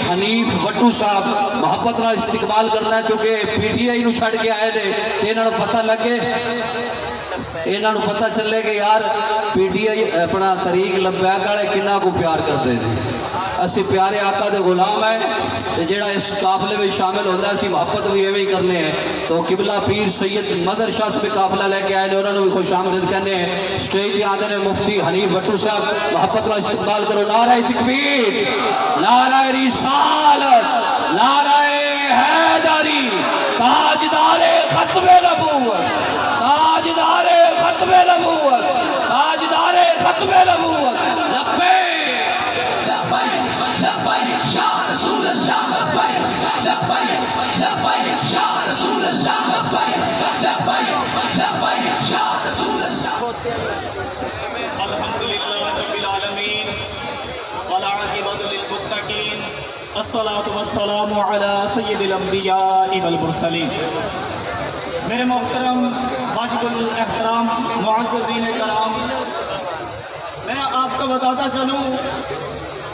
حنیف وٹو صاحب محبت نال استقبال کرنا ہے کیونکہ پی ٹی آئی نو چھڑ کے آئے نے انہاں نو پتہ لگے انہاں نو پتہ چلے کہ یار پی ٹی آئی اپنا طریق لبیک والے کنا کو پیار کرتے ہیں اسی پیارے آقا دے غلام ہیں جڑا اس قافلے میں شامل ہوتا ہے اسی محبت بھی ایویں ہی کرنے ہیں تو قبلہ پیر سید مظہر شاہ سے بھی قافلہ لے کے آئے نے انہوں نے بھی خوش آمدید کہنے ہیں سٹیج تے آندے نے مفتی حنیف بٹو صاحب محبت کا استقبال کرو نعرہ تکبیر نعرہ رسالت نعرہ حیدری تاجدار ختم نبوت تاجدار ختم نبوت تاجدار ختم نبوت لبیک لبیک یا رسول اللہ لبیک لبیک لبیک یا رسول اللہ لبیک لبیک لبیک یا رسول اللہ الحمدللہ رب العالمین والعاقبۃ للمتقین الصلاۃ والسلام علی سید الانبیاء والمرسلین میرے محترم واجب الاحترام معززین کرام میں آپ کو بتاتا چلوں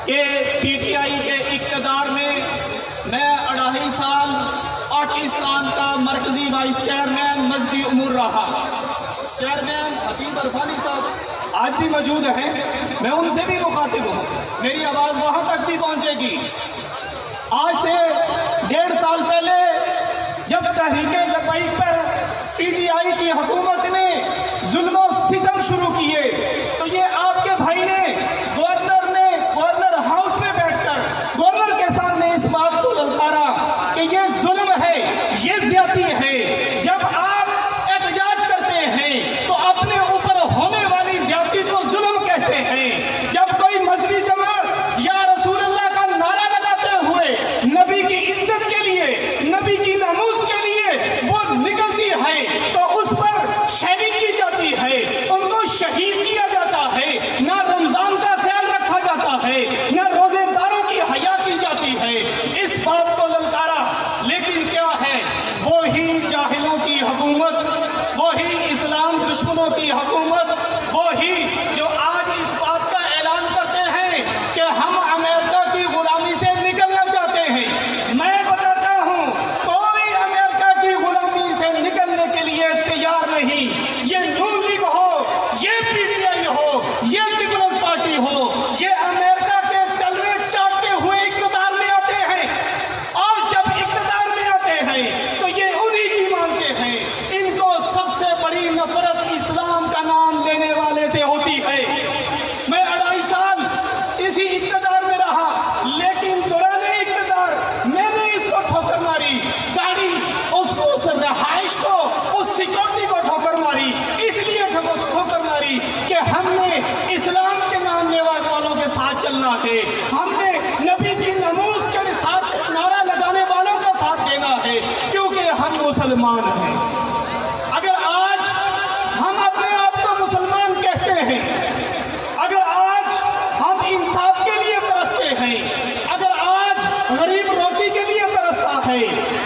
کہ پی ٹی آئی کے اقتدار میں 2.5 سال پاکستان کا مرکزی وائس چیئرمین مذہبی امور رہا چیئرمین حبیب عرفانی صاحب آج بھی موجود ہیں میں ان سے بھی مخاطب ہوں میری آواز وہاں تک بھی پہنچے گی آج سے 1.5 سال پہلے جب تحریک لبیک پر پی ٹی آئی کی حکومت نے ظلم و ستم شروع کیے تو یہ آپ کے بھائی نے گورنر ہاؤس میں بیٹھ کر گورنر کے سامنے اس بات کو للکارا کہ یہ ظلم ہے یہ زیادتی ہے جب آپ احتجاج کرتے ہیں تو اپنے اوپر ہونے والی زیادتی کو ظلم کہتے ہیں جب کوئی مذہبی جماعت یا رسول اللہ کا نعرہ لگاتے ہوئے نبی کی عزت کے لیے نبی کی ناموس کے لیے وہ نکلتی ہے تو اس پر شہید کی جاتی ہے ان کو شہید کیا جاتا ہے نہ رمضان کا خیال رکھا جاتا ہے نہ روزے داروں کی حیا کی جاتی ہے اس بات کو للکارا لیکن کیا ہے وہی جاہلوں کی حکومت وہی اسلام دشمنوں کی حکومت وہی جو آج اس بات کا اعلان کرتے ہیں کہ ہم امریکہ کی غلامی سے نکلنا چاہتے ہیں میں بتاتا ہوں کوئی امریکہ کی غلامی سے نکلنے کے لیے تیار نہیں یہ نون لیگ ہو یہ پی ٹی آئی ہو یہ پیپلز پارٹی ہو یہ امریکہ کے تلوے چاٹتے ہوئے اقتدار میں آتے ہیں اور جب اقتدار میں آتے ہیں تو یہ انہی کی مانتے ہیں ان کو سب سے بڑی نفرت اسلام کا نام لینے والے سے ہوتی ہے میں 2.5 سال اسی اقتدار میں رہا لیکن دوران اقتدار میں نے اس کو ٹھوکر ماری گاڑی اس رہائش کو اس سیکورٹی کو ٹھوکر ماری اس لیے ٹھوکر ماری کہ ہم نے اسلام کے نام لیوا والوں کے ساتھ چلنا ہے ہم نے نبی کی ناموس کے ساتھ نعرہ لگانے والوں کا ساتھ دینا ہے کیونکہ ہم مسلمان ہیں اگر آج ہم اپنے آپ کو مسلمان کہتے ہیں اگر آج ہم انصاف کے لیے ترستے ہیں اگر آج غریب روٹی کے لیے ترستا ہے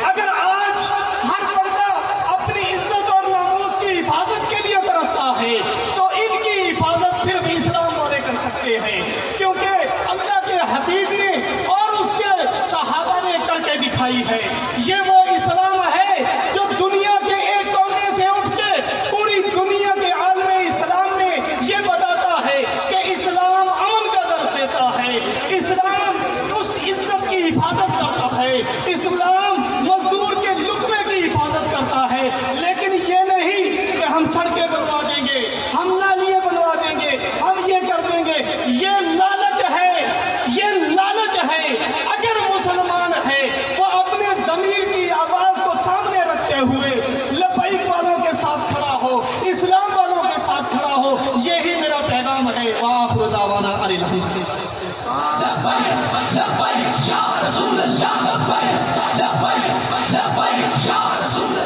اگر آج ہر بندہ اپنی عزت اور ناموس کی حفاظت کے لیے ترستا ہے تو ان کی حفاظت صرف اسلام والے کر سکتے ہیں کیونکہ اللہ کے حبیب نے اور اس کے صحابہ نے کر کے دکھائی ہے یہ وہ اسلام ہے جو دنیا کے ایک کونے سے اٹھ کے پوری دنیا کے عالم اسلام میں یہ بتاتا ہے کہ اسلام امن کا درس دیتا ہے اسلام اس عزت کی حفاظت کرتا ہے اسلام مزدور کے لقمے کی حفاظت کرتا ہے لیکن یہ نہیں کہ ہم سڑکیں بنوا دیں گے ہم نالیاں بنوا دیں گے ہم یہ کر دیں گے یہ لالچ ہے اگر مسلمان ہے وہ اپنے ضمیر کی آواز کو سامنے رکھتے ہوئے لبیک والوں کے ساتھ کھڑا ہو اسلام والوں کے ساتھ کھڑا ہو یہی میرا پیغام ہے وآخر دعوانا ان الحمدللہ لبیک لبیک یا رسول اللہ لبیک لبیک لبیک یا رسول اللہ